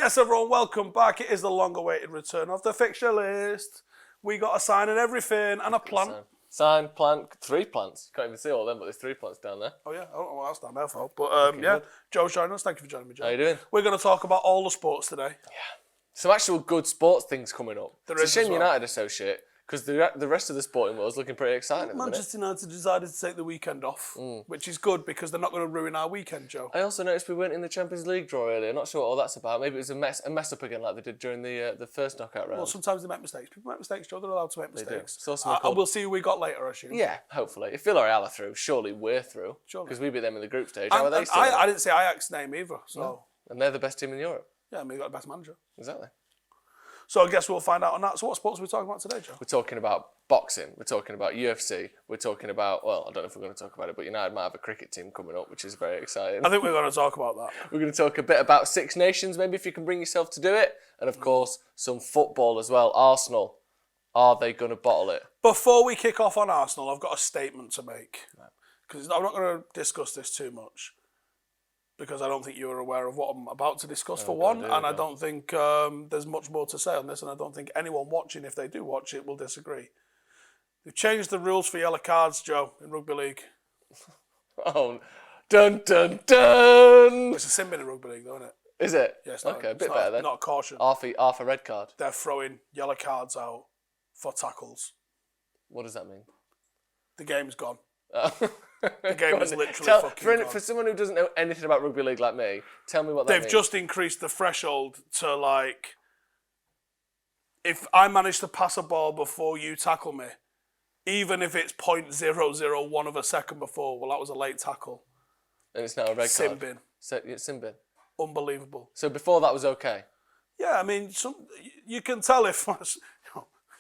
Yes, everyone, welcome back. It is the long-awaited return of the Fixture List. We got a sign and everything, and a plant. Sign, plant, 3 plants. Can't even see all of them, but there's 3 plants down there. Oh, yeah, I don't know what else down there for. But, yeah, good. Joe's joining us. Thank you for joining me, Joe. How you doing? We're going to talk about all the sports today. Yeah. Some actual good sports things coming up. It's a shame well. United associate, because the rest of the sporting world is looking pretty exciting. Manchester United decided to take the weekend off, which is good because they're not going to ruin our weekend, Joe. I also noticed we weren't in the Champions League draw earlier. Not sure what all that's about. Maybe it was a mess up again like they did during the first knockout round. Well, sometimes they make mistakes. People make mistakes, Joe. They're allowed to make mistakes. So And we'll see who we got later, I assume. Yeah, hopefully. If Villarreal are through, surely we're through. Because we beat them in the group stage. How are they still? I didn't say Ajax's name either. So. No. And they're the best team in Europe. Yeah, I mean, they got the best manager. Exactly. So I guess we'll find out on that. So what sports are we talking about today, Joe? We're talking about boxing. We're talking about UFC. We're talking about, well, I don't know if we're going to talk about it, but United might have a cricket team coming up, which is very exciting. I think we're going to talk about that. We're going to talk a bit about Six Nations, maybe if you can bring yourself to do it. And of course, some football as well. Arsenal, are they going to bottle it? Before we kick off on Arsenal, I've got a statement to make. Because I'm not going to discuss this too much. Because I don't think you're aware of what I'm about to discuss, for one. And I don't think there's much more to say on this. And I don't think anyone watching, if they do watch it, will disagree. They've changed the rules for yellow cards, Joe, in Rugby League. Oh, dun, dun, dun! It's a sin bin in Rugby League, though, isn't it? Is it? Yeah, it's okay, a bit better then. Not a caution. Half a red card. They're throwing yellow cards out for tackles. What does that mean? The game's gone. The game is literally fucking gone. For someone who doesn't know anything about Rugby League like me, tell me what that means. They've just increased the threshold to, like, if I manage to pass a ball before you tackle me, even if it's 0.001 of a second before, well, that was a late tackle. And it's now a red card. Sin bin. Sin bin. Unbelievable. So before that was okay? Yeah, I mean, you can tell if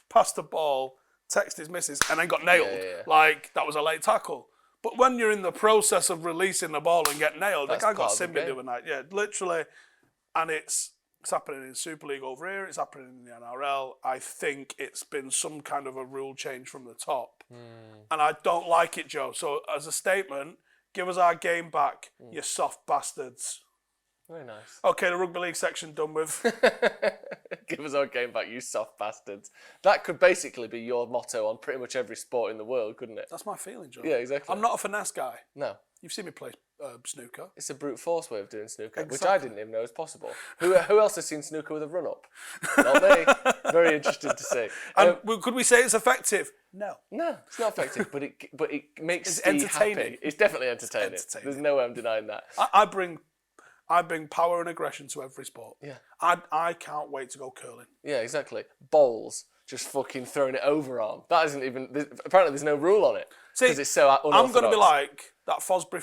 passed the ball, text his missus, and then got nailed. Like, that was a late tackle. But when you're in the process of releasing the ball and get nailed, like I got sin bin the other night. Yeah, literally. And it's happening in Super League over here. It's happening in the NRL. I think it's been some kind of a rule change from the top. And I don't like it, Joe. So as a statement, give us our game back, you soft bastards. Very nice. Okay, the Rugby League section done with. Give us our game back, you soft bastards. That could basically be your motto on pretty much every sport in the world, couldn't it? That's my feeling, Joe. Yeah, exactly. I'm not a finesse guy. No. You've seen me play snooker. It's a brute force way of doing snooker, Exactly. which I didn't even know was possible. Who else has seen snooker with a run-up? Not me. Very interested to see. And could we say it's effective? No. No, it's not effective, but it makes It's me entertaining. happy. It's definitely entertaining. There's no way I'm denying that. I bring power and aggression to every sport. Yeah. I can't wait to go curling. Yeah, exactly. Bowls, just fucking throwing it over arm. That isn't even... Apparently there's no rule on it. Because it's so unorthodox. I'm going to be like that Fosbury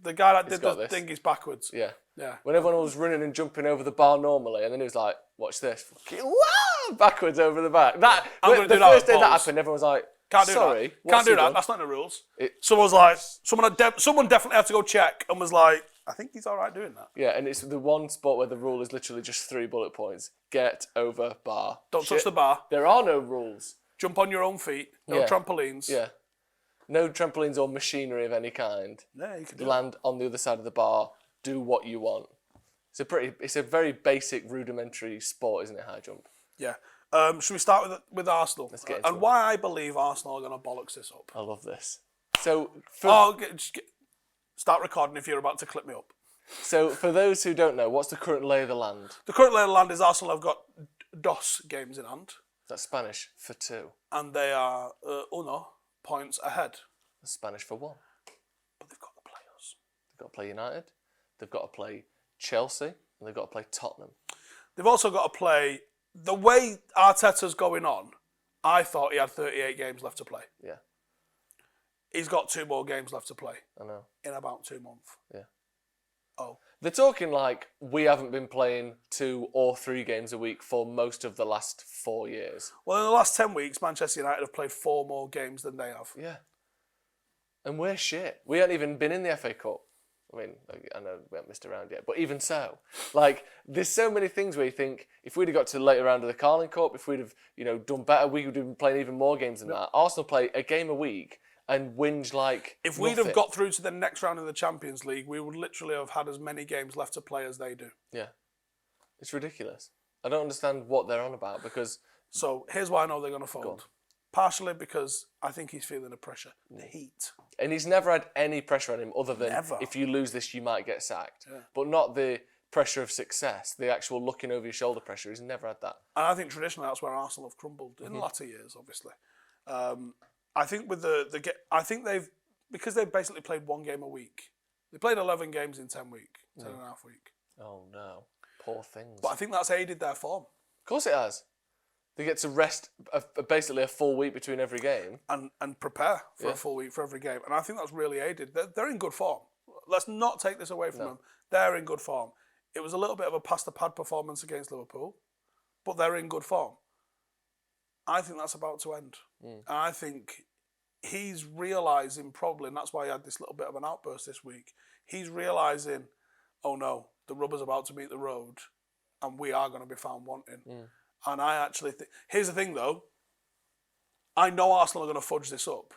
the guy that did the thingies backwards. Yeah. Yeah. When everyone was running and jumping over the bar normally, and then he was like, watch this. Fucking, wow! Backwards over the back. The first day that happened, everyone was like, Can't do sorry. that. Can't do that. That's not in the rules. Someone was like, someone definitely had to go check and was like, I think he's all right doing that. Yeah, and it's the one sport where the rule is literally just 3 bullet points. Get over bar. Don't touch the bar. There are no rules. Jump on your own feet. No trampolines. Yeah. No trampolines or machinery of any kind. Yeah, you can do Land on the other side of the bar. Do what you want. It's a very basic, rudimentary sport, isn't it, high jump? Yeah. Should we start with Arsenal? Let's get into it. Why I believe Arsenal are going to bollocks this up. I love this. So, start recording if you're about to clip me up. So, for those who don't know, what's the current lay of the land? The current lay of the land is Arsenal have got dos games in hand. That's Spanish for 2. And they are uno points ahead. That's Spanish for 1. But they've got the players. They've got to play United. They've got to play Chelsea. And they've got to play Tottenham. They've also got to play... The way Arteta's going on, I thought he had 38 games left to play. Yeah. He's got 2 more games left to play. I know. In about 2 months. Yeah. Oh. They're talking like we haven't been playing 2 or 3 games a week for most of the last 4 years. Well, in the last 10 weeks, Manchester United have played 4 more games than they have. Yeah. And we're shit. We haven't even been in the FA Cup. I mean, I know we haven't missed around yet, but even so, like, there's so many things where you think if we'd have got to the later round of the Carling Cup, if we'd have, done better, we would have been playing even more games than that. Arsenal play a game a week, and whinge like If we'd have got through to the next round in the Champions League, we would literally have had as many games left to play as they do. Yeah. It's ridiculous. I don't understand what they're on about because... So here's why I know they're going to fold. Partially because I think he's feeling the pressure, the heat. And he's never had any pressure on him other than if you lose this, you might get sacked. Yeah. But not the pressure of success, the actual looking over your shoulder pressure. He's never had that. And I think traditionally that's where Arsenal have crumbled in the latter years, obviously. I think with because they've basically played one game a week. They played 11 games in 10 weeks, 10 and a half weeks. Oh no, poor things. But I think that's aided their form. Of course it has. They get to rest basically a full week between every game. And prepare for a full week for every game. And I think that's really aided. They're in good form. Let's not take this away from them. They're in good form. It was a little bit of a past the pad performance against Liverpool, but they're in good form. I think that's about to end. And I think he's realising probably, and that's why he had this little bit of an outburst this week, he's realising, oh no, the rubber's about to meet the road and we are going to be found wanting. And I actually think... Here's the thing, though. I know Arsenal are going to fudge this up.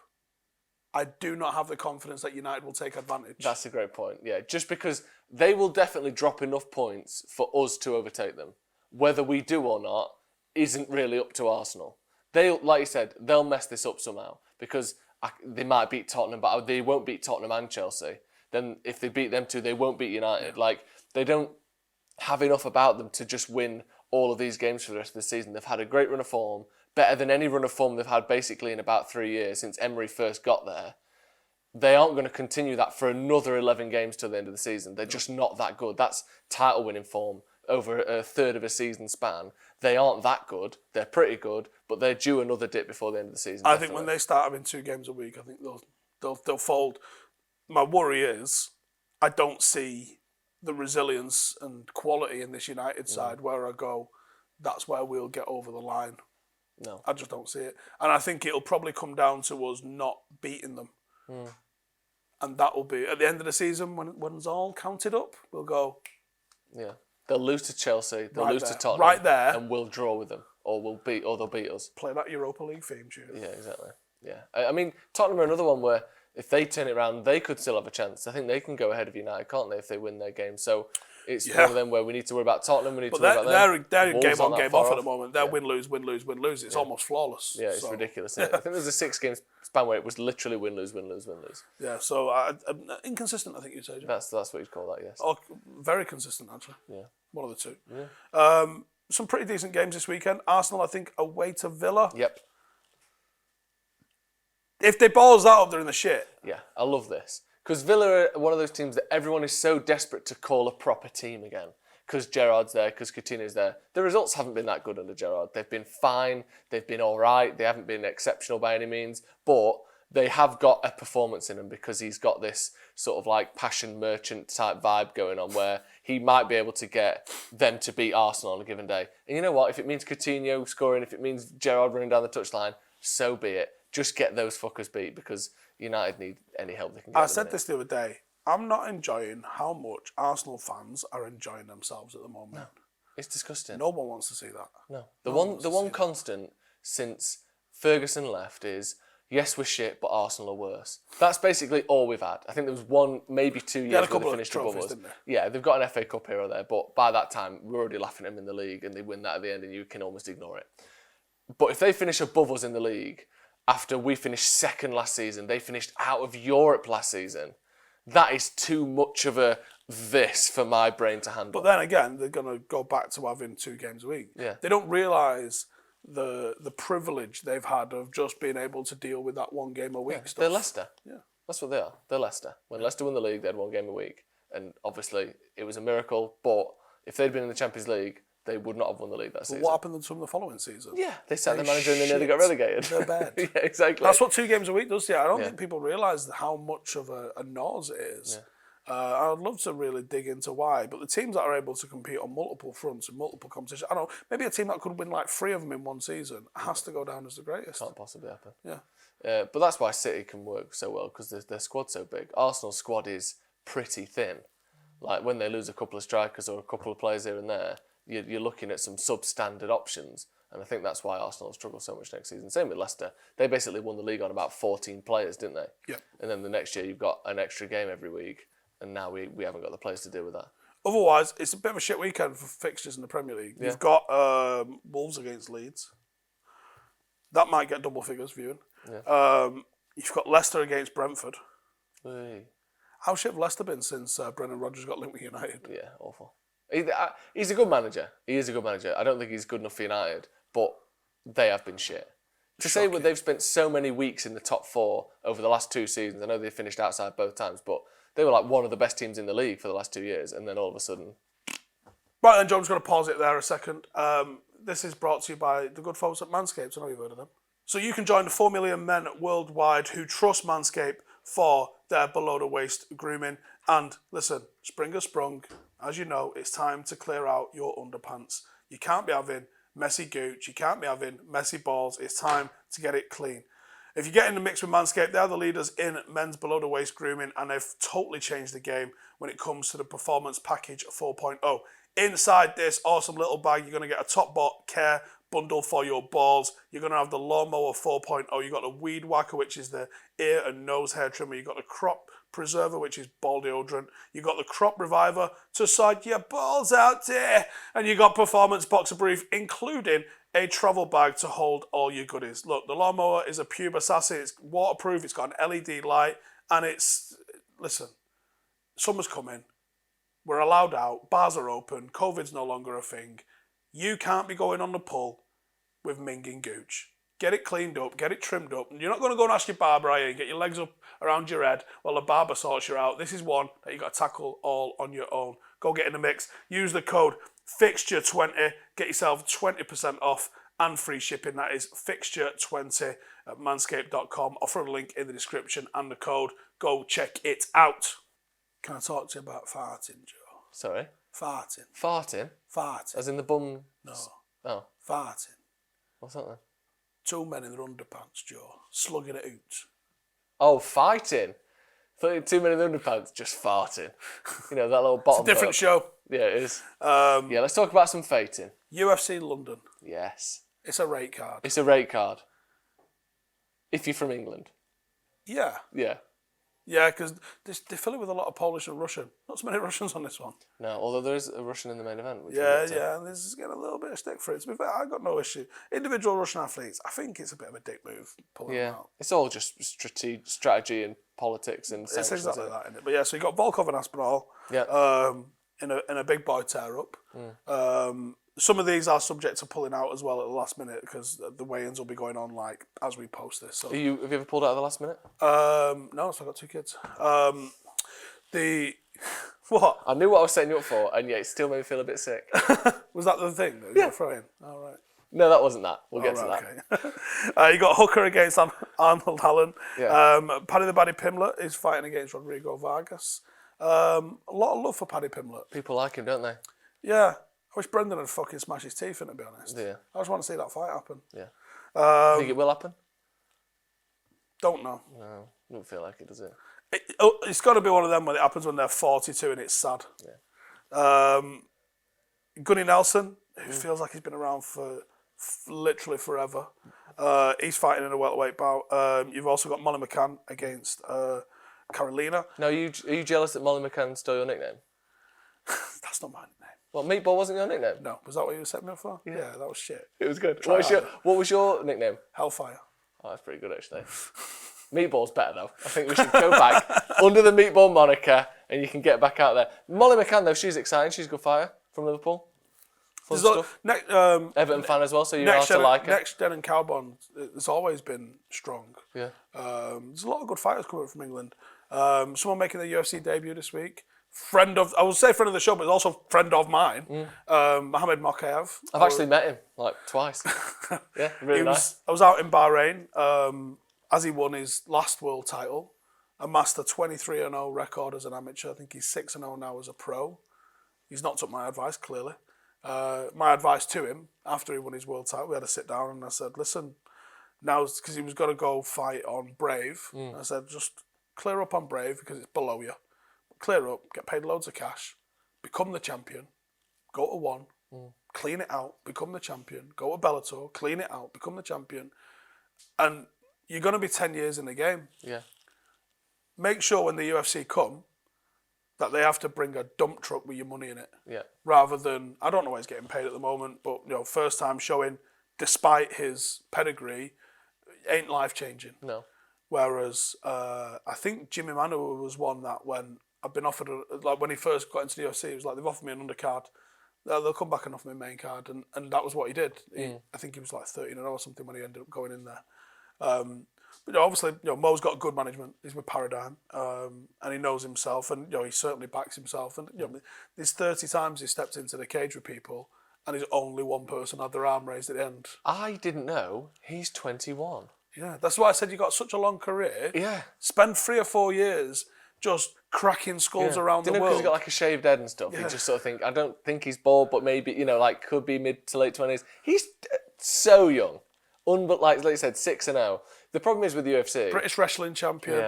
I do not have the confidence that United will take advantage. That's a great point, yeah. Just because they will definitely drop enough points for us to overtake them. Whether we do or not isn't really up to Arsenal. They, like you said, they'll mess this up somehow because they might beat Tottenham, but they won't beat Tottenham and Chelsea. Then if they beat them two, they won't beat United. Yeah. Like, they don't have enough about them to just win all of these games for the rest of the season. They've had a great run of form, better than any run of form they've had basically in about 3 years since Emery first got there. They aren't going to continue that for another 11 games till the end of the season. They're just not that good. That's title-winning form over a third of a season span. They aren't that good. They're pretty good, but they're due another dip before the end of the season. I think when they start having 2 games a week, I think they'll fold. My worry is I don't see the resilience and quality in this United side where I go, that's where we'll get over the line. No. I just don't see it. And I think it'll probably come down to us not beating them. And that will be, at the end of the season, when it's all counted up, we'll go... Yeah. They'll lose to Chelsea, they'll lose to Tottenham. Right there. And we'll draw with them. Or they'll beat us. Play that Europa League theme tune. Yeah, exactly. Yeah. I mean, Tottenham are another one where if they turn it around, they could still have a chance. I think they can go ahead of United, can't they, if they win their game? So it's one of them where we need to worry about Tottenham, we need to worry about them. They're game on, game off at the moment. They're win, lose, win, lose, win, lose. It's almost flawless. Yeah, it's ridiculous, isn't it? I think there's a 6-game span where it was literally win, lose, win, lose, win, lose. Yeah, so inconsistent, I think you'd say. That's what you'd call that, yes. Oh, very consistent, actually. Yeah. One of the two. Yeah. Some pretty decent games this weekend. Arsenal, I think, away to Villa. Yep. If they balls that up, they're in the shit. Yeah, I love this. Because Villa are one of those teams that everyone is so desperate to call a proper team again. Because Gerrard's there, because Coutinho's there. The results haven't been that good under Gerrard. They've been fine. They've been all right. They haven't been exceptional by any means. But they have got a performance in them because he's got this sort of like passion merchant type vibe going on where he might be able to get them to beat Arsenal on a given day. And you know what? If it means Coutinho scoring, if it means Gerrard running down the touchline, so be it. Just get those fuckers beat because United need any help they can get. I said this the other day. I'm not enjoying how much Arsenal fans are enjoying themselves at the moment. No, it's disgusting. No one wants to see that. No. The one constant since Ferguson left is, yes, we're shit, but Arsenal are worse. That's basically all we've had. I think there was 1, maybe 2 years where they finished above us. Yeah, they've got an FA Cup here or there, but by that time, we're already laughing at them in the league and they win that at the end and you can almost ignore it. But if they finish above us in the league, after we finished second last season, they finished out of Europe last season, that is too much of a this for my brain to handle. But then again, they're going to go back to having 2 games a week. Yeah. They don't realise the privilege they've had of just being able to deal with that 1 game a week stuff. They're Leicester. Yeah. That's what they are. They're Leicester. When Leicester won the league, they had 1 game a week. And obviously, it was a miracle. But if they'd been in the Champions League, they would not have won the league that season. What happened to them the following season? Yeah, they sacked the manager and they nearly got relegated. They're bad. Yeah, exactly. That's what 2 games a week does. Yeah, I don't think people realise how much of a nose it is. Yeah. I'd love to really dig into why, but the teams that are able to compete on multiple fronts and multiple competitions, I don't know, maybe a team that could win like 3 of them in 1 season has to go down as the greatest. Can't possibly happen. Yeah. But that's why City can work so well, because their squad's so big. Arsenal's squad is pretty thin. Like when they lose a couple of strikers or a couple of players here and there, you're looking at some substandard options. And I think that's why Arsenal will struggle so much next season. Same with Leicester. They basically won the league on about 14 players, didn't they? Yeah. And then the next year you've got an extra game every week, and now we haven't got the players to deal with that. Otherwise, it's a bit of a shit weekend for fixtures in the Premier League. Yeah. You've got Wolves against Leeds. That might get double figures viewing. Yeah. You've got Leicester against Brentford. Hey. How shit have Leicester been since Brendan Rodgers got linked with United? Yeah, awful. He's a good manager. He is a good manager. I don't think he's good enough for United, but they have been shit. To say that they've spent so many weeks in the top 4 over the last 2 seasons, I know they finished outside both times, but they were like one of the best teams in the league for the last 2 years, and then all of a sudden... Right then, John's going to pause it there a second. This is brought to you by the good folks at Manscaped. I know you've heard of them. So you can join the 4 million men worldwide who trust Manscaped for their below-the-waist grooming. And listen, spring has sprung. As you know, it's time to clear out your underpants. You can't be having messy gooch. You can't be having messy balls. It's time to get it clean. If you get in the mix with Manscaped, they're the leaders in men's below-the-waist grooming, and they've totally changed the game when it comes to the Performance Package 4.0. Inside this awesome little bag, you're going to get a top-bot care bundle for your balls. You're going to have the Lawnmower 4.0. You've got the Weed Whacker, which is the ear and nose hair trimmer. You've got the Crop Preserver, which is ball deodorant. You've got the Crop Reviver to sort your balls out there. And you've got Performance Boxer Brief, including a travel bag to hold all your goodies. Look, the Lawnmower is a Puma Sassy. It's waterproof. It's got an LED light. And it's, listen, summer's coming. We're allowed out. Bars are open. COVID's no longer a thing. You can't be going on the pull with minging gooch. Get it cleaned up. Get it trimmed up. And you're not going to go and ask your barber, are you? Get your legs up around your head while the barber sorts you out. This is one that you got to tackle all on your own. Go get in the mix. Use the code Fixture20. Get yourself 20% off and free shipping. That is Fixture20 at manscaped.com. I'll throw a link in the description and the code. Go check it out. Can I talk to you about farting, Joe? Sorry? Farting. Farting? Farting. As in the bum? No. Oh. Farting. What's that then? 2 men in their underpants, Joe. Slugging it out. Oh, fighting. 2 men in the underpants, just farting. You know, that little bottom. It's a different show. Yeah, it is. Yeah, let's talk about some fighting. UFC London. Yes. It's a rate card. It's a rate card. If you're from England. Yeah. Yeah. Yeah, because they fill it with a lot of Polish and Russian. Not so many Russians on this one. No, although there is a Russian in the main event. Yeah, and this is getting a little bit of stick for it. To be fair, I've got no issue. Individual Russian athletes, I think it's a bit of a dick move pulling them out. It's all just strategy and politics and It's exactly that, isn't it? But yeah, so you got Volkov and Aspinall in a big boy tear-up. Some of these are subject to pulling out as well at the last minute because the weigh-ins will be going on like as we post this. So. Have you ever pulled out at the last minute? No, so I've got 2 kids. What? I knew what I was setting you up for, and yet it still made me feel a bit sick. Was that the thing that you were throwing? All right. No, that wasn't that. We'll get to that. Okay. You got Hooker against Arnold Allen. Yeah. Paddy Pimblett is fighting against Rodrigo Vargas. A lot of love for Paddy Pimblett. People like him, don't they? Yeah. I wish Brendan had fucking smashed his teeth in, to be honest. Yeah. I just want to see that fight happen. Yeah. Think it will happen? Don't know. No, don't feel like it, does it? It's got to be one of them when it happens when they're 42 and it's sad. Yeah. Gunny Nelson, who feels like he's been around for literally forever. He's fighting in a welterweight bout. You've also got Molly McCann against Carolina. Now, are you jealous that Molly McCann stole your nickname? That's not my nickname. What, Meatball wasn't your nickname? No. Was that what you set me up for? Yeah, that was shit. It was good. What was your nickname? Hellfire. Oh, that's pretty good, actually. Meatball's better, though. I think we should go back under the Meatball moniker and you can get back out there. Molly McCann, though, she's exciting. She's a good fighter from Liverpool. Fun stuff. Everton fan as well, so you're allowed to like her. Next Gen and Cowbond, it's always been strong. Yeah. There's a lot of good fighters coming from England. Someone making their UFC debut this week. I would say friend of the show, but also friend of mine, Mohamed Mokaev. I've actually met him, like, twice. Yeah, really nice. I was out in Bahrain as he won his last world title, amassed a 23-0 record as an amateur. I think he's 6-0 now as a pro. He's not took my advice, clearly. My advice to him, after he won his world title, we had to sit down and I said, listen, now, because he was going to go fight on Brave, I said, just clear up on Brave because it's below you. Clear up, get paid loads of cash, become the champion, go to one, clean it out, become the champion, go to Bellator, clean it out, become the champion, and you're going to be 10 years in the game. Yeah. Make sure when the UFC come that they have to bring a dump truck with your money in it. Yeah. Rather than, I don't know what he's getting paid at the moment, but first time showing, despite his pedigree, ain't life changing. No. Whereas I think Jimmy Manuwa was one that when I've been offered, when he first got into the UFC, it was like, they've offered me an undercard. They'll come back and offer me a main card. And that was what he did. I think he was like 13 or something when he ended up going in there. But obviously, Mo's got good management. He's with Paradigm, and he knows himself, and he certainly backs himself. And there's 30 times he stepped into the cage with people, and there's only one person had their arm raised at the end. I didn't know he's 21. Yeah, that's why I said you got such a long career. Yeah. Spend 3 or 4 years just cracking skulls around the world. Because he's got like a shaved head and stuff. You just sort of think, I don't think he's bald, but maybe, could be mid to late 20s. He's so young. Like you said, 6-0. The problem is with the UFC. British wrestling champion.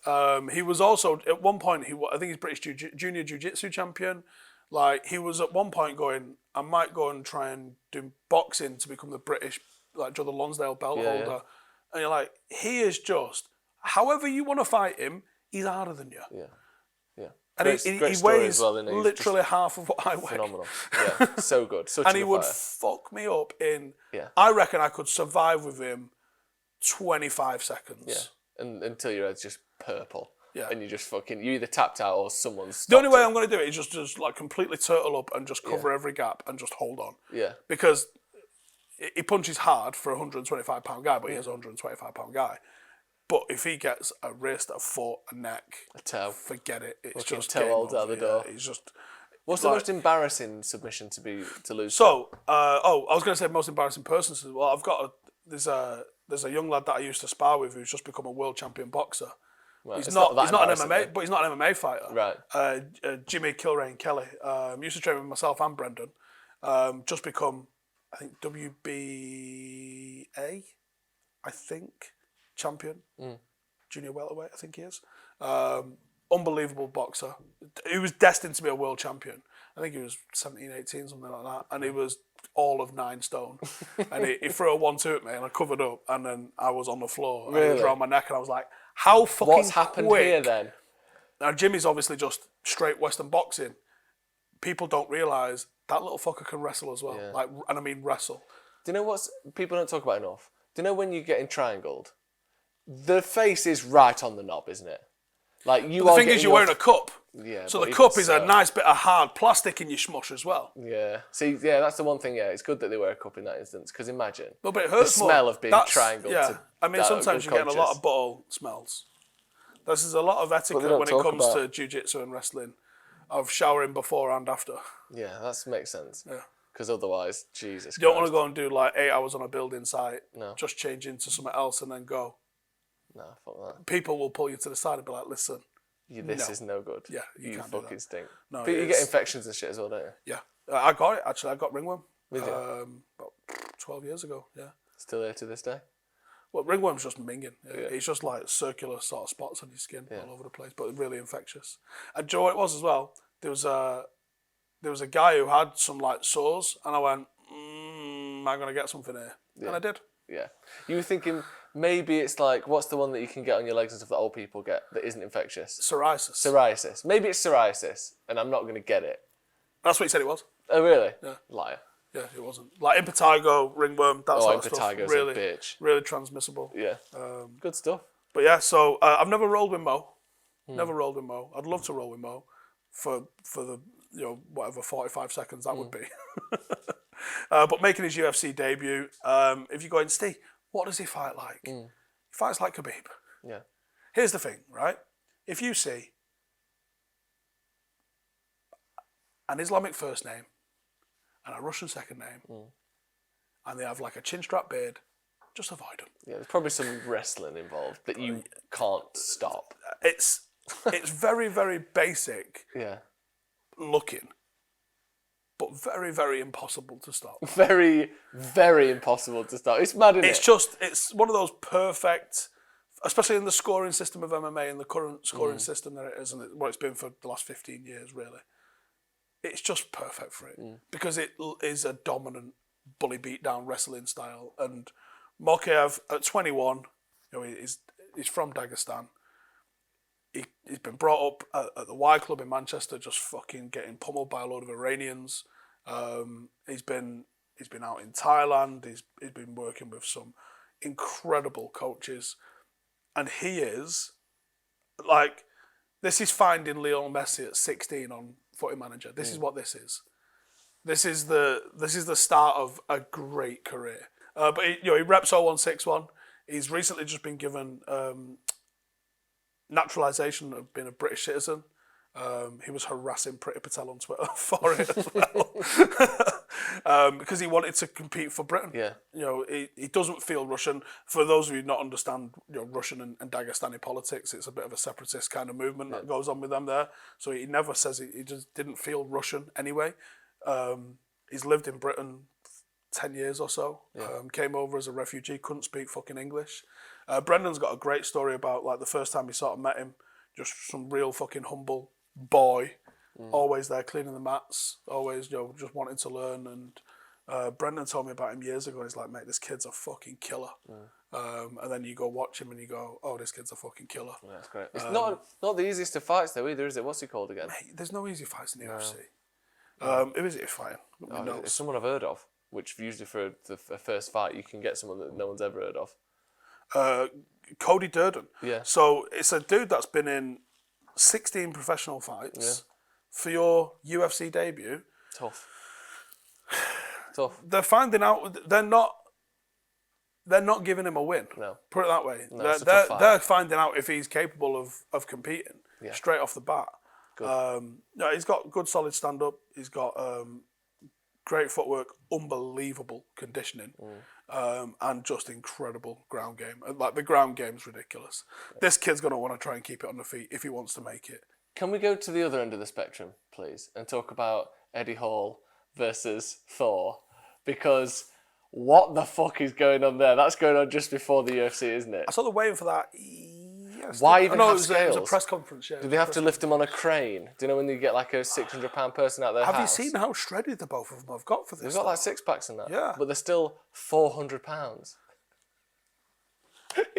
Yeah. He was also, at one point, I think he's British junior jiu-jitsu champion. Like, he was at one point going, I might go and try and do boxing to become the British, like, Joe the Lonsdale belt holder. Yeah. And you're like, he is just, however you want to fight him, he's harder than you. Yeah. Yeah. And he weighs literally half of what I weigh. Phenomenal. Yeah, so good. Such and he would fighter. fuck me up in, Yeah. I reckon I could survive with him 25 seconds. Yeah. And until your head's just purple. Yeah. And you just you either tapped out or someone's The only way I'm going to do it is just like completely turtle up and just cover every gap and just hold on. Yeah. Because he punches hard for a 125-pound guy, but he is a 125-pound guy. But if he gets a wrist, a foot, a neck, a toe, forget it. It's fucking just toe game holds over. out the door. He's just. What's the most embarrassing submission to lose? So, I was going to say most embarrassing person. Well, there's a young lad that I used to spar with who's just become a world champion boxer. Right. He's not an MMA, but he's not an MMA fighter. Right. Jimmy Kilrain Kelly used to train with myself and Brendan. Just become, I think, WBA, I think, champion. Junior welterweight, I think he is. Unbelievable boxer. He was destined to be a world champion. I think he was 17, 18, something like that. And he was all of 9 stone. And he threw a 1-2 at me and I covered up and then I was on the floor. Really? And he was around my neck and I was like, how fucking What's happened quick? here then? Now Jimmy's obviously just straight Western boxing. People don't realise that little fucker can wrestle as well. Yeah. And I mean wrestle. Do you know what people don't talk about enough? Do you know when you get in triangled, the face is right on the knob, isn't it? Like the thing is, you're wearing a cup. Yeah. So the cup is a nice bit of hard plastic in your smush as well. Yeah. See, yeah, that's the one thing. Yeah, it's good that they wear a cup in that instance because imagine. No, but it hurts the smell of being triangled. Yeah. I mean, sometimes you're getting a lot of bottle smells. This is a lot of etiquette when it comes to jiu-jitsu and wrestling, of showering before and after. Yeah, that makes sense. Yeah. Because otherwise, Jesus. You don't want to go and do like 8 hours on a building site. No. Just change into something else and then go. No, fuck that. People will pull you to the side and be like, listen. This is no good. Yeah, you can't do fucking that. stink. No, but you get infections and shit as well, don't you? Yeah. I got it, actually. I got ringworm. With you? About 12 years ago, yeah. Still there to this day? Well, ringworm's just minging. It's just like circular sort of spots on your skin all over the place, but really infectious. And do you know what it was as well? There was a guy who had some like sores, and I went, am I going to get something here? Yeah. And I did. Yeah. You were thinking maybe it's like, what's the one that you can get on your legs and stuff that old people get that isn't infectious? Psoriasis. Maybe it's psoriasis, and I'm not going to get it. That's what he said it was. Oh, really? Yeah. Liar. Yeah, it wasn't. Like impetigo, ringworm, that sort of stuff. Impetigo's really, a bitch. Really transmissible. Yeah. Good stuff. But yeah, so I've never rolled with Mo. Never rolled with Mo. I'd love to roll with Mo for the, whatever 45 seconds that would be. But making his UFC debut, if you go in, Steve, what does he fight like? He fights like Khabib. Yeah. Here's the thing, right? If you see an Islamic first name and a Russian second name, and they have like a chin strap beard, just avoid them. Yeah, there's probably some wrestling involved that you can't stop. It's very, very basic looking, but very, very impossible to stop. Very, very impossible to stop. It's mad, isn't it? It's one of those perfect, especially in the scoring system of MMA, in the current scoring system that it is, and what it's been for the last 15 years, really. it's just perfect for it because it is a dominant bully beatdown wrestling style. And Mokaev at 21, he's from Dagestan. He's been brought up at the Y Club in Manchester, just fucking getting pummeled by a load of Iranians. He's been out in Thailand. He's been working with some incredible coaches, and he is like, this is finding Lionel Messi at 16 on Footy Manager. This is what this is. This is the start of a great career. But he reps 0161. He's recently just been given naturalisation of being a British citizen. He was harassing Priti Patel on Twitter for it as well, because he wanted to compete for Britain. Yeah. He doesn't feel Russian. For those of you who not understand, Russian and Dagestani politics, it's a bit of a separatist kind of movement that goes on with them there. So he never says he just didn't feel Russian anyway. He's lived in Britain 10 years or so. Came over as a refugee, couldn't speak fucking English. Brendan's got a great story about like the first time he sort of met him, just some real fucking humble boy, always there cleaning the mats, always just wanting to learn. And Brendan told me about him years ago. He's like, mate, this kid's a fucking killer. And then you go watch him and you go, oh, this kid's a fucking killer. Yeah, that's great. It's not the easiest of fights though either, is it? What's he called again? Mate, there's no easy fights in the UFC. Who is it fighting? It's someone I've heard of, which usually for the first fight you can get someone that no one's ever heard of. Cody Durden. Yeah. So it's a dude that's been in 16 professional fights. For your UFC debut. Tough. They're finding out they're not giving him a win. No. Put it that way. No, they're finding out if he's capable of competing straight off the bat. Good. He's got good solid stand up. He's got great footwork, unbelievable conditioning, and just incredible ground game. Like the ground game's ridiculous. This kid's gonna want to try and keep it on the feet if he wants to make it. Can we go to the other end of the spectrum, please, and talk about Eddie Hall versus Thor? Because what the fuck is going on there? That's going on just before the UFC, isn't it? I saw the waiting for that. Yes. Why even have it scales? was a press conference. Yeah. Do they have to lift them on a crane? Do you know when you get like a 600-pound person out their house? Have you seen how shredded the both of them have got for this? They've got like six packs and that. Yeah. But they're still 400 pounds.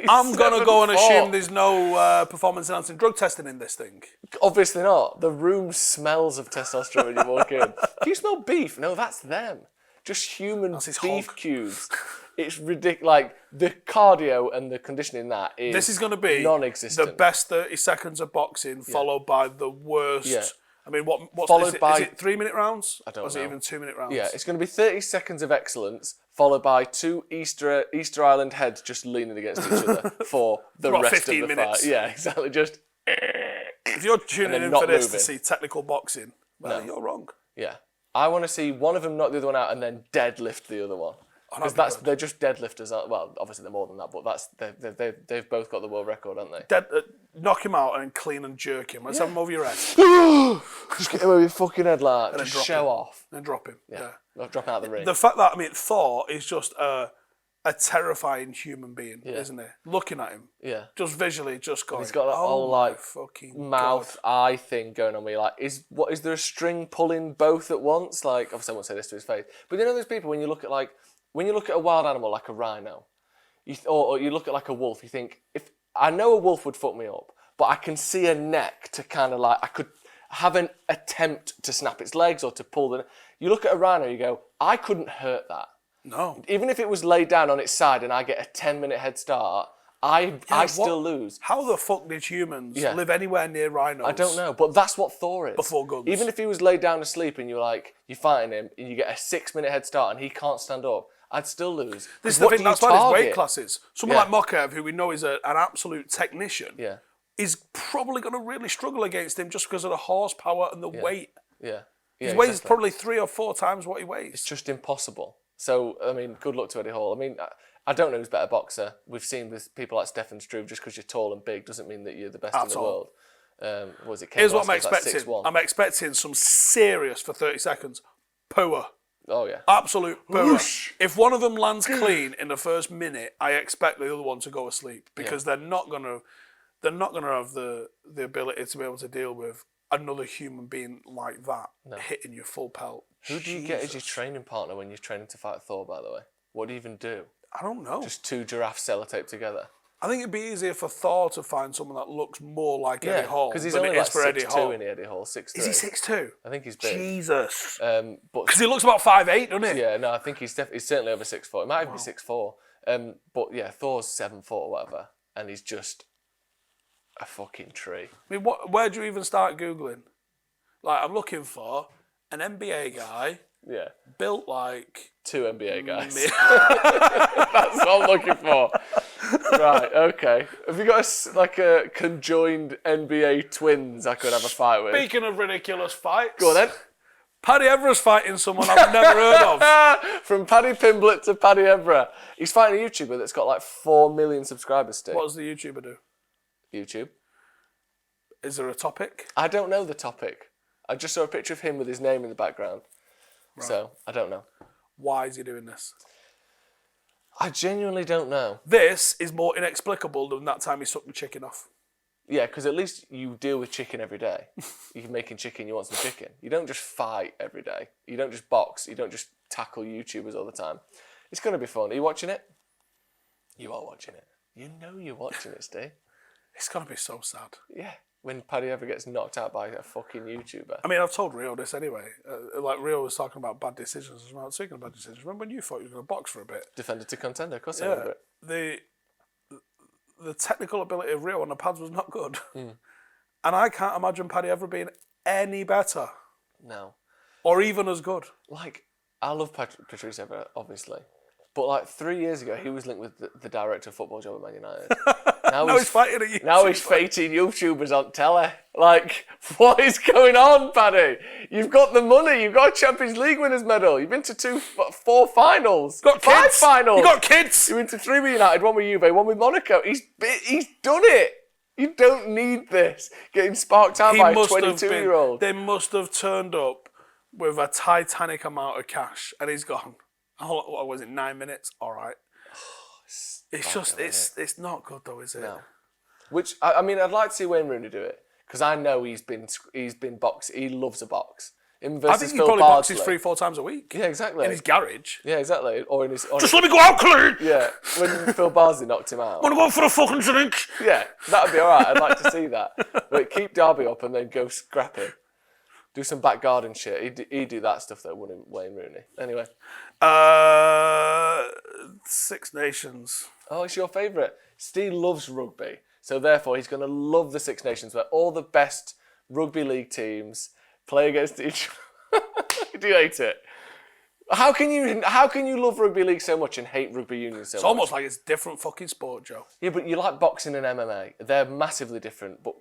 I'm going to go and assume there's no performance-enhancing drug testing in this thing. Obviously not. The room smells of testosterone when you walk in. Do you smell beef? No, that's them. Just human beef hog. cubes. It's ridiculous. Like, the cardio and the conditioning in that is This is going to be non-existent. the best 30 seconds of boxing, followed by the worst. Yeah. I mean, what's Followed by- is it 3-minute rounds? I don't or is know. it even 2-minute rounds? Yeah, it's going to be 30 seconds of excellence, followed by two Easter Island heads just leaning against each other for the About rest 15 of the minutes. fight. Yeah, exactly. Just If you're tuning then in not for this to moving. see technical boxing, well, you're wrong. yeah. I want to see one of them knock the other one out and then deadlift the other one. Because they're just deadlifters. Well, obviously they're more than that, but they've both got the world record, haven't they? Knock him out and clean and jerk him. Let's have him over your head. Just get him over your fucking head, like, And then just drop show him. off. And drop him. Yeah. Not dropping out the ring. The fact that, Thor is just a terrifying human being, isn't he? Looking at him. Yeah. Just visually, just going, He's got that oh whole my like fucking mouth God. eye thing going on me. Like, is there a string pulling both at once? Like, obviously I won't say this to his face, but you know those people when you look at a wild animal like a rhino, or you look at like a wolf, you think, if I know a wolf would fuck me up, but I can see a neck to kind of like I could have an attempt to snap its legs or to pull the. You look at a rhino, you go, I couldn't hurt that. No. Even if it was laid down on its side and I get a 10-minute head start, I still lose. How the fuck did humans live anywhere near rhinos? I don't know, but that's what Thor is. Before guns. Even if he was laid down asleep and you're fighting him and you get a 6-minute head start and he can't stand up, I'd still lose. This is the thing, that's why there's weight classes. Someone Yeah. like Mokaev, who we know is an absolute technician, Yeah, is probably going to really struggle against him just because of the horsepower and the weight. yeah. He Yeah, weighs exactly. probably 3 or 4 times what he weighs. It's just impossible. So, I mean, good luck to Eddie Hall. I mean, I don't know who's a better boxer. We've seen with people like Stefan Struve, just because you're tall and big doesn't mean that you're the best in the world. Was it? Here's what I'm Velasquez, like expecting. 6'1"? I'm expecting some serious, for 30 seconds, power. Oh yeah. Absolute power. If one of them lands clean in the first minute, I expect the other one to go asleep because they're not gonna have the ability to be able to deal with another human being like that hitting your full pelt. Who do you get as your training partner when you're training to fight Thor, by the way? What do you even do? I don't know. Just 2 giraffes sellotaped together? I think it'd be easier for Thor to find someone that looks more like Eddie Hall because he's than only it like is for Eddie Hall. 6'2" in Eddie Hall, 6'3". Is he 6'2"? I think he's big. Jesus. But Because he looks about 5'8", doesn't he? yeah, no, I think he's certainly over 6'4". It might even be 6'4". But yeah, Thor's 7'4" or whatever, and he's just a fucking tree. I mean, where do you even start Googling? Like, I'm looking for an NBA guy Yeah. built like... 2 NBA guys. That's what I'm looking for. Right, okay. Have you got a conjoined NBA twins I could have a fight with? Speaking of ridiculous fights... Go on then. Paddy Evra's fighting someone I've never heard of. From Paddy Pimblett to Paddy Evra. He's fighting a YouTuber that's got like 4 million subscribers still. What does the YouTuber do? YouTube. Is there a topic? I don't know the topic. I just saw a picture of him with his name in the background. Right. So, I don't know. Why is he doing this? I genuinely don't know. This is more inexplicable than that time he sucked the chicken off. Yeah, because at least you deal with chicken every day. You're making chicken, you want some chicken. You don't just fight every day. You don't just box. You don't just tackle YouTubers all the time. It's going to be fun. Are you watching it? You are watching it. You know you're watching it, Steve. It's going to be so sad. Yeah. When Paddy ever gets knocked out by a fucking YouTuber. I mean, I've told Rio this anyway. Like, Rio was talking about bad decisions as well. Speaking of bad decisions, remember when you thought you were going to box for a bit? Defender to contender, of course I remember it. The technical ability of Rio on the pads was not good. And I can't imagine Paddy ever being any better. No. Or even as good. Like, I love Patrice Evra, obviously. But like 3 years ago, he was linked with the director of football job at Man United. Now he's fighting a YouTuber. Now he's fighting YouTubers on telly. Like, what is going on, Paddy? You've got the money. You've got a Champions League winners medal. You've been to 4 finals. Got kids. 5 finals. You got kids. You've been to 3 with United, 1 with Juve, 1 with Monaco. He's done it. You don't need this. Getting sparked out by a 22-year-old. They must have turned up with a titanic amount of cash, and he's gone. What was it, 9 minutes? All right. It's just, it's not good though, is it? No. Which, I mean, I'd like to see Wayne Rooney do it, because I know he's been boxing. He loves a box. I think he probably boxes 3-4 times a week. Yeah, exactly. In his garage. Yeah, exactly. Or in his... Just let me go out, clean! Yeah, when Phil Bardsley knocked him out. Want to go for a fucking drink? Yeah, that'd be all right. I'd like to see that. But keep Derby up and then go scrapping. Do some back garden shit. He'd do that stuff though, wouldn't Wayne Rooney? Anyway. 6 Nations. Oh, it's your favourite. Steve loves rugby. So therefore, he's going to love the 6 Nations where all the best rugby league teams play against each other. Do you hate it? How can you love rugby league so much and hate rugby union so much? It's almost like it's a different fucking sport, Joe. Yeah, but you like boxing and MMA. They're massively different, but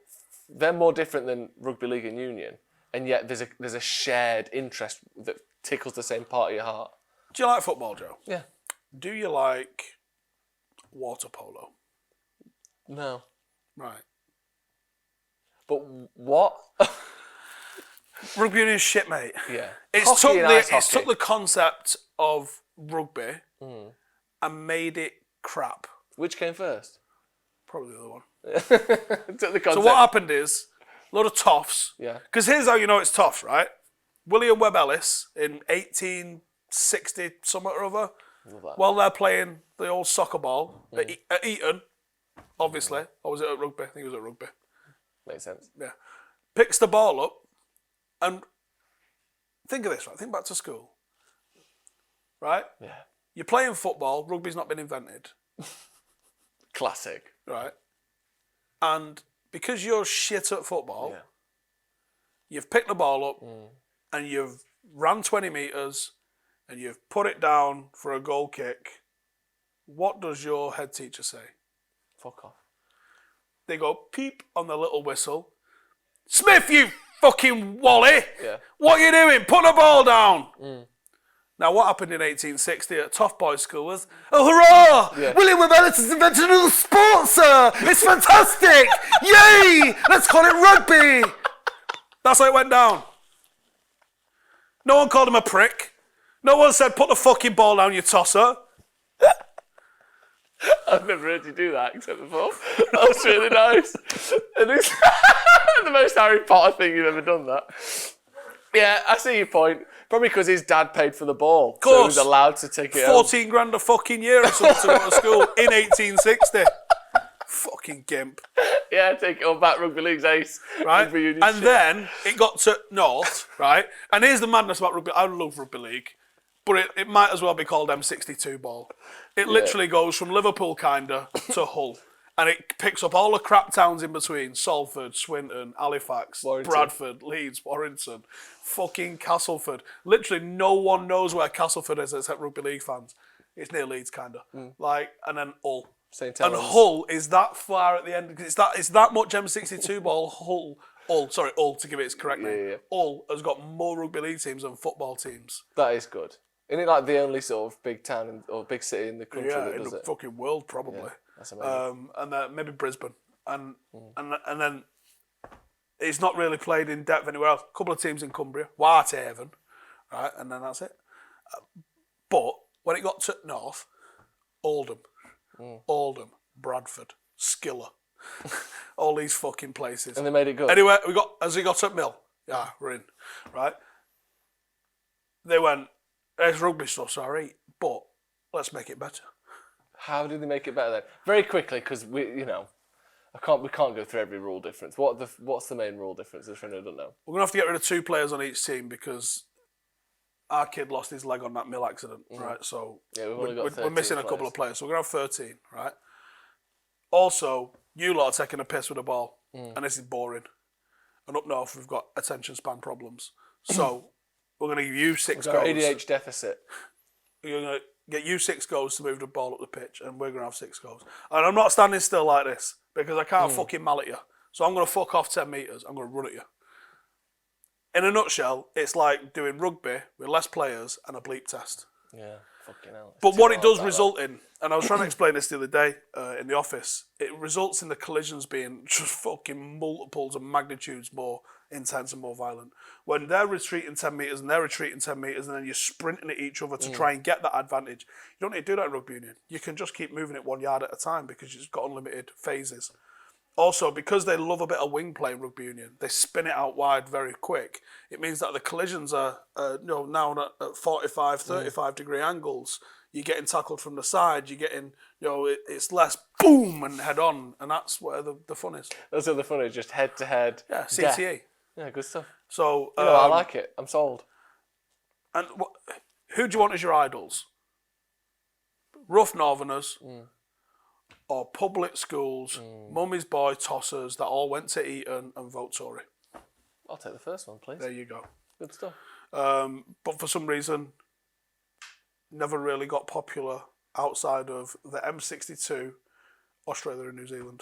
they're more different than rugby league and union. And yet there's a shared interest that tickles the same part of your heart. Do you like football, Joe? Yeah. Do you like water polo? No. Right. But what? Rugby union is shit, mate. Yeah. It's took the concept of rugby and made it crap. Which came first? Probably the other one. Took the concept. So what happened is, a lot of toffs. Yeah. Because here's how you know it's toffs, right? William Webb Ellis in 1860 something or other, while they're playing the old soccer ball at Eton, obviously, or was it at Rugby? I think it was at Rugby. Makes sense. Yeah. Picks the ball up, and think of this, right? Think back to school, right? Yeah. You're playing football, rugby's not been invented. Classic. Right. And because you're shit at football, you've picked the ball up and you've ran 20 metres and you've put it down for a goal kick. What does your head teacher say? Fuck off. They go peep on the little whistle. Smith, you fucking wally! Yeah. What are you doing? Put the ball down! Now, what happened in 1860 at Tough Boys School was, oh, hurrah! Yeah. William Webb Ellis has invented a new sport, sir! It's fantastic! Yay! Let's call it rugby! That's how it went down. No one called him a prick. No one said, put the fucking ball down, you tosser. I've never heard you do that except before. That was really nice. And The most Harry Potter thing you've ever done, that. Yeah, I see your point. Probably because his dad paid for the ball. Course. So he was allowed to take it 14 grand a fucking year or something to go to school in 1860. Fucking gimp. Yeah, take it all back, Rugby League's ace. Right? And then it got to North, right? And here's the madness about rugby. I love Rugby League. But it might as well be called M62 ball. It literally goes from Liverpool, kinda, to Hull. And it picks up all the crap towns in between. Salford, Swinton, Halifax, Warrington. Bradford, Leeds, Warrington, fucking Castleford. Literally no one knows where Castleford is except Rugby League fans. It's near Leeds, kinda. Like, and then Hull. St. And Hull is that far at the end. It's that much M62 ball. Hull, to give it its correct name. Yeah. Hull has got more Rugby League teams than football teams. That is good. Isn't it like the only sort of big town or big city in the country that in does the it? fucking world, probably. Yeah, that's amazing. And then maybe Brisbane. And then it's not really played in depth anywhere else. A couple of teams in Cumbria, Whitehaven, right? And then that's it. But when it got to North, Oldham, Bradford, Skiller, all these fucking places. And they made it good. Anyway, as we got at Mill, yeah, we're in, right? They went, there's rugby stuff, sorry, but let's make it better. How did they make it better then? Very quickly, because we can't go through every rule difference. What's the main rule difference? If anyone don't know, We're gonna have to get rid of 2 players on each team because our kid lost his leg on that Mill accident, right? So yeah, we're missing a couple of players. So we're gonna have 13, right? Also, you lot are taking a piss with the ball, and this is boring. And up north, we've got attention span problems. So we're going to give you 6 goals. ADH deficit. You're going to get you 6 goals to move the ball up the pitch, and we're going to have 6 goals. And I'm not standing still like this because I can't fucking mallet you. So I'm going to fuck off 10 metres. I'm going to run at you. In a nutshell, it's like doing rugby with less players and a bleep test. Yeah, fucking hell. But what it does result in, and I was trying to explain this the other day in the office, it results in the collisions being just fucking multiples of magnitudes more intense and more violent. When they're retreating 10 metres and they're retreating 10 metres and then you're sprinting at each other to try and get that advantage, you don't need to do that in rugby union. You can just keep moving it 1 yard at a time because you've just got unlimited phases. Also, because they love a bit of wing play in rugby union, they spin it out wide very quick. It means that the collisions are now at 45, 35 degree angles. You're getting tackled from the side. You're getting, it's less boom and head on, and that's where the fun is. That's where the fun is, just head to head. Yeah, CTE. Yeah, good stuff. So I like it. I'm sold. And who do you want as your idols? Rough Northerners. Or public schools, mummy's boy tossers that all went to Eton and vote Tory. I'll take the first one, please. There you go. Good stuff. But for some reason, never really got popular outside of the M62, Australia and New Zealand.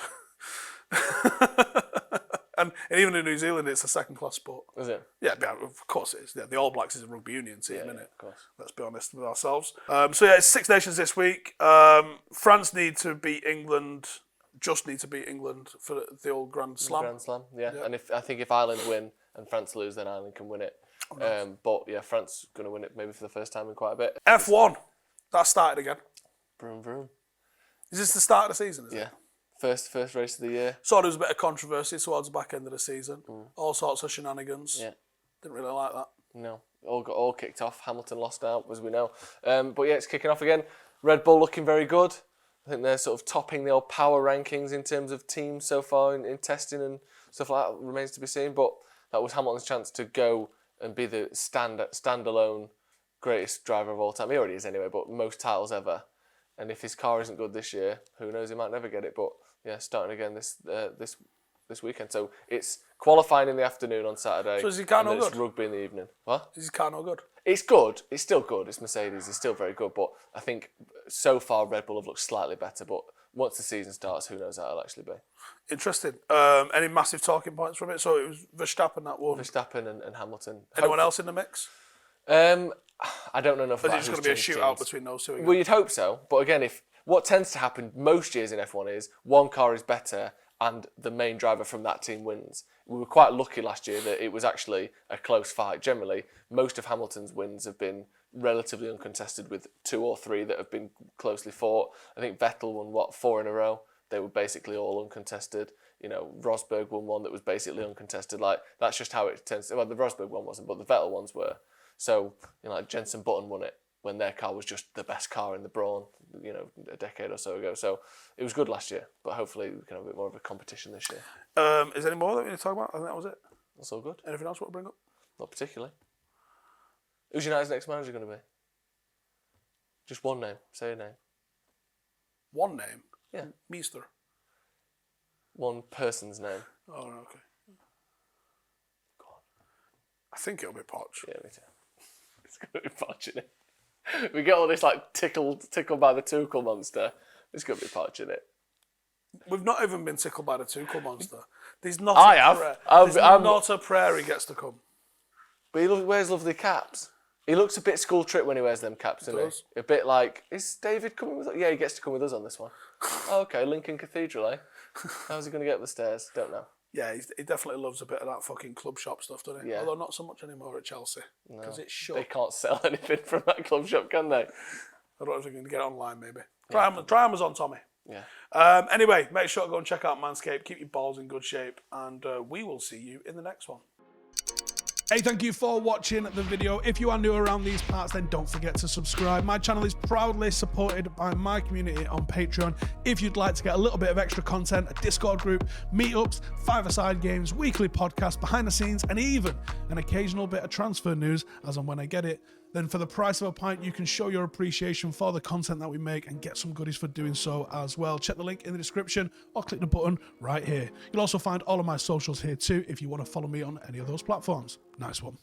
and even in New Zealand, it's a second-class sport. Is it? Yeah, of course it is. Yeah, the All Blacks is a rugby union team, isn't it? Of course. Let's be honest with ourselves. It's 6 Nations this week. France need to beat England, just need to beat England for the old Grand Slam. Grand Slam, yeah. And I think if Ireland win and France lose, then Ireland can win it. But yeah, France going to win it maybe for the first time in quite a bit. F1, that started again. Vroom, vroom. Is this the start of the season? Yeah. First race of the year. Saw there was a bit of controversy towards the back end of the season. All sorts of shenanigans. Yeah. Didn't really like that. No. All kicked off. Hamilton lost out, as we know. But yeah, it's kicking off again. Red Bull looking very good. I think they're sort of topping the old power rankings in terms of teams so far in testing and stuff like that. Remains to be seen. But that was Hamilton's chance to go and be the standalone greatest driver of all time. He already is anyway, but most titles ever. And if his car isn't good this year, who knows, he might never get it. But yeah, starting again this weekend. So it's qualifying in the afternoon on Saturday. So is his car no It's good? rugby in the evening. What? Is his car no good? It's good. It's still good. It's Mercedes. It's still very good. But I think so far Red Bull have looked slightly better. But once the season starts, who knows how it'll actually be. Interesting. Any massive talking points from it? So it was Verstappen that won. Verstappen and Hamilton. Anyone else in the mix? I don't know enough about Or is it just going to be a shootout between those two again? Well, you'd hope so. But again, what tends to happen most years in F1 is one car is better and the main driver from that team wins. We were quite lucky last year that it was actually a close fight. Generally, most of Hamilton's wins have been relatively uncontested with 2 or 3 that have been closely fought. I think Vettel won, 4 in a row? They were basically all uncontested. Rosberg won one that was basically uncontested. Like, that's just how it tends to... Well, the Rosberg one wasn't, but the Vettel ones were. So, like Jenson Button won it when their car was just the best car in the Brawn, a decade or so ago. So it was good last year, but hopefully we can have a bit more of a competition this year. Is there any more that we need to talk about? I think that was it. That's all good. Anything else you want to bring up? Not particularly. Who's United's next manager going to be? Just one name. Say a name. One name? Yeah. Meester. One person's name. Oh, okay. Go on. I think it'll be Poch. Yeah, me too. It's going to be Poch, isn't it? We get all this like tickled by the Tuchel monster. It's going to be Poch, isn't it? We've not even been tickled by the Tuchel monster. There's not not a prayer he gets to come. But he wears lovely caps. He looks a bit school trip when he wears them caps, doesn't he? A bit like, is David coming with us? Yeah, he gets to come with us on this one. Oh, okay, Lincoln Cathedral, eh? How's he going to get up the stairs? Don't know. Yeah, he definitely loves a bit of that fucking club shop stuff, doesn't he? Yeah. Although not so much anymore at Chelsea. Because it's shut. They can't sell anything from that club shop, can they? I don't know if they're going to get it online, maybe. Try Amazon, Tommy. Yeah. Anyway, make sure to go and check out Manscaped. Keep your balls in good shape. And we will see you in the next one. Hey, thank you for watching the video. If you are new around these parts, then don't forget to subscribe. My channel is proudly supported by my community on Patreon. If you'd like to get a little bit of extra content, a Discord group, meetups, five-a-side games, weekly podcasts, behind the scenes, and even an occasional bit of transfer news as and when I get it, then for the price of a pint, you can show your appreciation for the content that we make and get some goodies for doing so as well. Check the link in the description or click the button right here. You'll also find all of my socials here too if you want to follow me on any of those platforms. Nice one.